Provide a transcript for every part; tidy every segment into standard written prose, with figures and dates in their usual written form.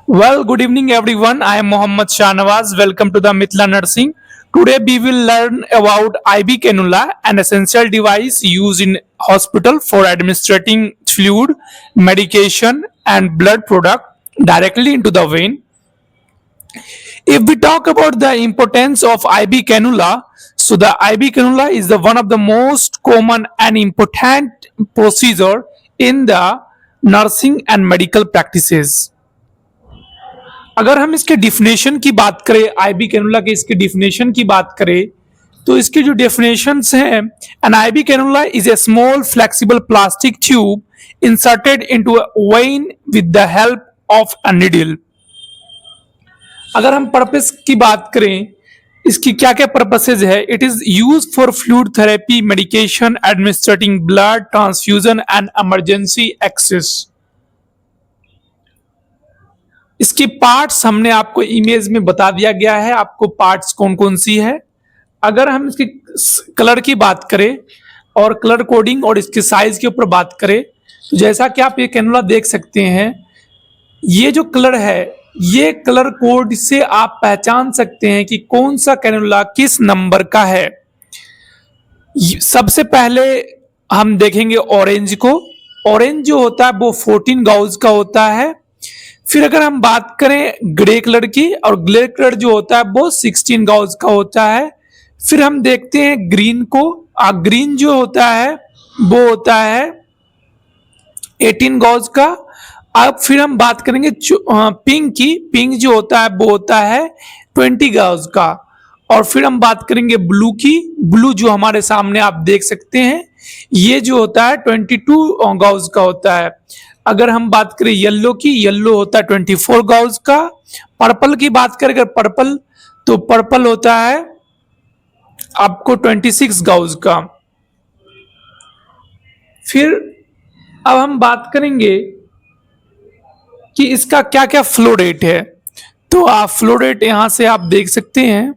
Well, good evening, everyone. I am Mohammad Shahnawaz. Welcome to the Mithla Nursing. Today, we will learn about IV cannula, an essential device used in hospital for administering fluid, medication, and blood product directly into the vein. If we talk about the importance of IV cannula, so the IV cannula is the one of the most common and important procedure in the nursing and medical practices. अगर हम इसके definition की बात करें, IB cannula के इसके definition की बात करें, तो इसके जो डेफिनेशंस हैं, an IV cannula is a small flexible plastic tube inserted into a vein with the help of a needle. अगर हम पर्पस की बात करें, इसकी क्या क्या पर्पसेज है, it is use for fluid therapy, medication, administrating blood transfusion and emergency access. इसके पार्ट्स हमने आपको इमेज में बता दिया गया है, आपको पार्ट्स कौन कौन सी है। अगर हम इसके कलर की बात करें और कलर कोडिंग और इसके साइज के ऊपर बात करें, तो जैसा कि आप ये कैनुला देख सकते हैं, ये जो कलर है, ये कलर कोड से आप पहचान सकते हैं कि कौन सा कैनुला किस नंबर का है। सबसे पहले हम देखेंगे ऑरेंज को। ऑरेंज जो होता है वो 14 गाउज का होता है। फिर अगर हम बात करें ग्रे कलर की, और ग्रे कलर जो होता है वो 16 गाउज का होता है। फिर हम देखते हैं ग्रीन को। ग्रीन जो होता है वो होता है 18 गाउज का। अब फिर हम बात करेंगे पिंक की। पिंक जो होता है वो होता है 20 गाउज का। और फिर हम बात करेंगे ब्लू की। ब्लू जो हमारे सामने आप देख सकते हैं, ये जो होता है 22 गाउज का होता है। अगर हम बात करें येलो की, येलो होता है 24 गाउज का। पर्पल की बात करें अगर पर्पल, तो पर्पल होता है आपको 26 गाउज का। फिर अब हम बात करेंगे कि इसका क्या क्या फ्लो रेट है। तो आप फ्लो रेट यहां से आप देख सकते हैं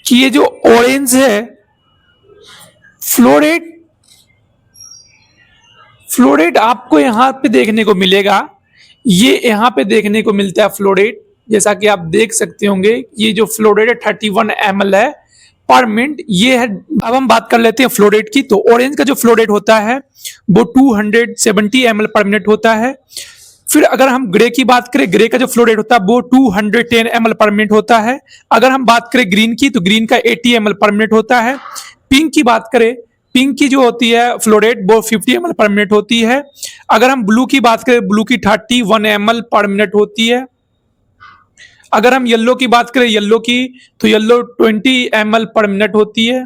कि ये जो ऑरेंज है, फ्लो रेट आपको यहां पे देखने को मिलेगा। ये यहां पे देखने को मिलता है फ्लो रेट, जैसा कि आप देख सकते होंगे। ये जो फ्लो रेट है 31 ml है पर मिनट, ये है। अब हम बात कर लेते हैं फ्लो रेट की। तो ऑरेंज का जो फ्लो रेट होता है वो 270 ml पर मिनट होता है। फिर अगर हम ग्रे की बात करें, ग्रे का जो फ्लो रेट होता है वो 210 ml पर मिनट होता है। अगर हम बात करें ग्रीन की, तो ग्रीन का 80 ml पर मिनट होता है। पिंक की बात करें, पिंक की जो होती है फ्लो रेट वो 50 ml पर मिनट होती है। अगर हम ब्लू की बात करें, ब्लू की 31 ml पर मिनट होती है। अगर हम येलो की बात करें, येलो की, तो येलो 20 ml पर मिनट होती है।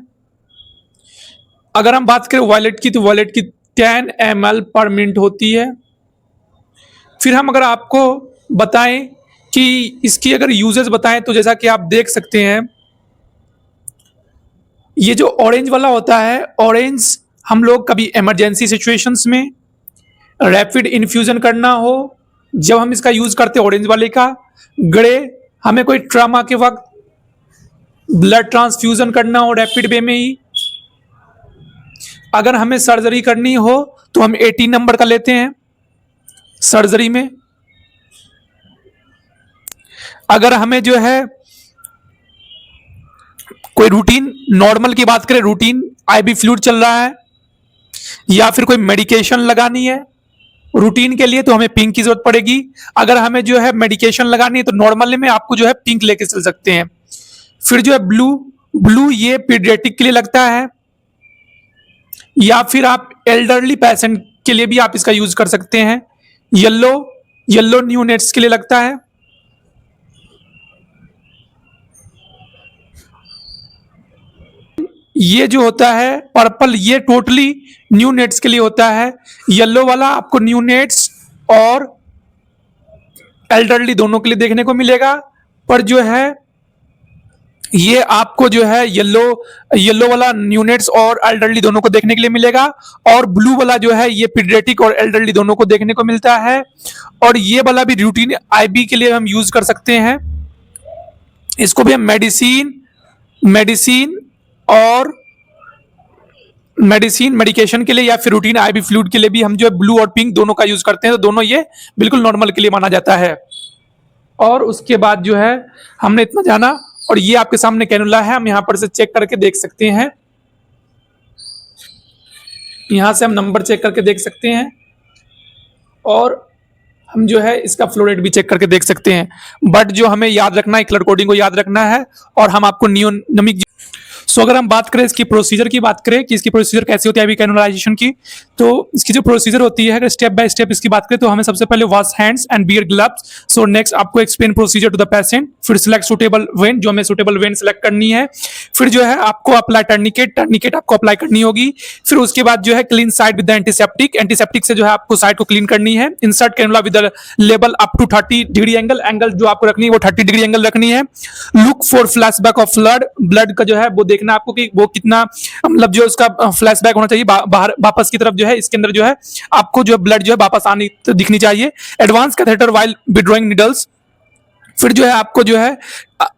अगर हम बात करें वायलेट की, तो वायलेट की 10 ml पर मिनट होती है। फिर हम अगर आपको बताएं कि इसकी अगर यूजेस बताएं, तो जैसा कि आप देख सकते हैं, ये जो ऑरेंज वाला होता है, ऑरेंज हम लोग कभी इमरजेंसी सिचुएशंस में रैपिड इन्फ्यूजन करना हो, जब हम इसका यूज करते हैं ऑरेंज वाले का। ग्रे हमें कोई ट्रामा के वक्त ब्लड ट्रांसफ्यूजन करना हो रैपिड वे में ही। अगर हमें सर्जरी करनी हो तो हम 18 नंबर का लेते हैं सर्जरी में। अगर हमें जो है कोई रूटीन, नॉर्मल की बात करें, रूटीन आईबी फ्लूइड चल रहा है या फिर कोई मेडिकेशन लगानी है रूटीन के लिए, तो हमें पिंक की जरूरत पड़ेगी। अगर हमें जो है मेडिकेशन लगानी है तो नॉर्मल में आपको जो है पिंक लेके चल सकते हैं। फिर जो है ब्लू, ब्लू ये पीडियाट्रिक के लिए लगता है, या फिर आप एल्डरली पेशेंट के लिए भी आप इसका यूज कर सकते हैं। येलो, येलो न्यूनेट्स के लिए लगता है। ये जो होता है पर्पल, ये टोटली न्यू नेट्स के लिए होता है। येलो वाला आपको न्यू नेट्स और एल्डरली दोनों के लिए देखने को मिलेगा। पर जो है ये आपको जो है येलो वाला न्यूनेट्स और एल्डरली दोनों को देखने के लिए मिलेगा। और ब्लू वाला जो है ये पीडियाट्रिक और एल्डरली दोनों को देखने को मिलता है। और ये वाला भी रूटीन आईबी के लिए हम यूज कर सकते हैं। इसको भी हम मेडिसिन और मेडिसिन मेडिकेशन के लिए या फिर रूटीन आईवी फ्लूइड के लिए भी हम जो है ब्लू और पिंक दोनों का यूज करते हैं, तो दोनों ये बिल्कुल नॉर्मल के लिए माना जाता है। और उसके बाद जो है हमने इतना जाना, और ये आपके सामने कैनुला है, हम यहाँ पर से चेक करके देख सकते हैं। यहाँ से हम नंबर चेक करके देख सकते हैं, और हम जो है इसका फ्लो रेट भी चेक करके देख सकते हैं। बट जो हमें याद रखना है, कलर कोडिंग को याद रखना है, और हम आपको नियोनमिक। सो अगर हम बात करें इसकी प्रोसीजर की बात करें कि इसकी प्रोसीजर कैसी होती है आईवी कैनुलाइजेशन की, तो इसकी जो प्रोसीजर होती है, अगर स्टेप बाय स्टेप इसकी बात करें तो हमें सबसे पहले wash hands and wear gloves. So next आपको explain procedure to the patient, फिर सिलेक्ट सुटेबल वेन, जो हमें सुटेबल वेन सिलेक्ट करनी है, फिर जो है आपको अप्लाई टर्निकेट, टर्निकेट आपको अप्लाई करनी होगी, फिर उसके बाद जो है clean side with the antiseptic, antiseptic से जो है आपको साइड को क्लीन करनी है, insert cannula with the level up to 30 degree angle, angle जो आपको रखनी है वो 30 डिग्री एंगल रखनी है। Look for flashback of blood, blood का जो है वो देखना आपको कि वो कितना, मतलब जो उसका फ्लैशबैक होना चाहिए, बाहर वापस की तरफ जो है इसके अंदर जो है आपको जो ब्लड जो है वापस आनी तो दिखनी चाहिए। Advance catheter while withdrawing needles, फिर जो है आपको जो है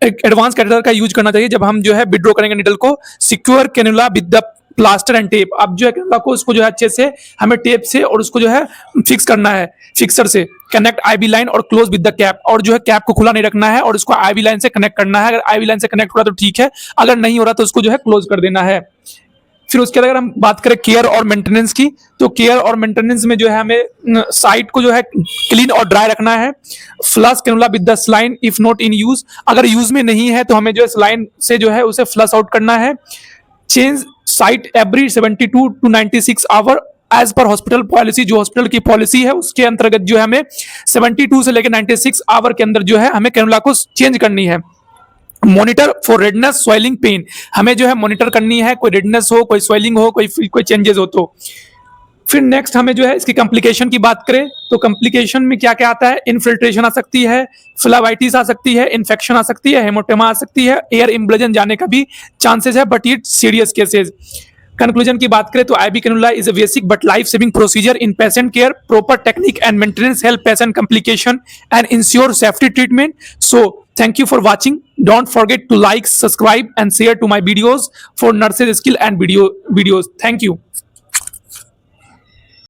एडवांस कैथेटर का यूज करना चाहिए जब हम जो है विड्रॉ करेंगे निडल को। Secure cannula with the plaster and tape, अब जो है कैनुला को उसको जो है अच्छे से हमें टेप से और उसको जो है फिक्स करना है फिक्सर से। कनेक्ट आईवी लाइन और क्लोज विद द कैप, और जो है कैप को खुला नहीं रखना है और उसको आईवी लाइन से कनेक्ट करना है। अगर आईवी लाइन से कनेक्ट हो रहा तो ठीक है, अगर नहीं हो रहा तो उसको जो है क्लोज कर देना है। फिर उसके बाद अगर हम बात करें केयर और मेंटेनेंस की, तो केयर और मेंटेनेंस में जो है हमें साइट को जो है क्लीन और ड्राई रखना है। Flush cannula with the saline if not in use, अगर यूज में नहीं है तो हमें जो है स्लाइन से जो है उसे फ्लश आउट करना है। Change site every 72 to 96 hour as per hospital policy, जो हॉस्पिटल की पॉलिसी है उसके अंतर्गत जो है हमें 72 से लेकर 96 आवर के अंदर जो है हमें कैनुला को चेंज करनी है। Monitor for redness swelling pain, हमें जो है मॉनिटर करनी है, कोई रेडनेस हो, कोई स्वेलिंग हो, कोई चेंजेस हो तो। फिर नेक्स्ट हमें जो है इसकी कॉम्प्लिकेशन की बात करें तो कॉम्प्लिकेशन में क्या क्या आता है, इन्फिल्ट्रेशन आ सकती है, फ्लावाइटिस आ सकती है, इन्फेक्शन आ सकती है, हेमोटेमा आ सकती है, एयर इम्ब्लेजन जाने का भी चांसेस है, but it serious cases. Conclusion की बात करें तो IV cannula is a basic but life saving procedure in patient care, proper technique and maintenance help patient complication and ensure safety treatment. So thank you for watching. Don't forget to like, subscribe and share to my videos for nurses skill and videos. Thank you.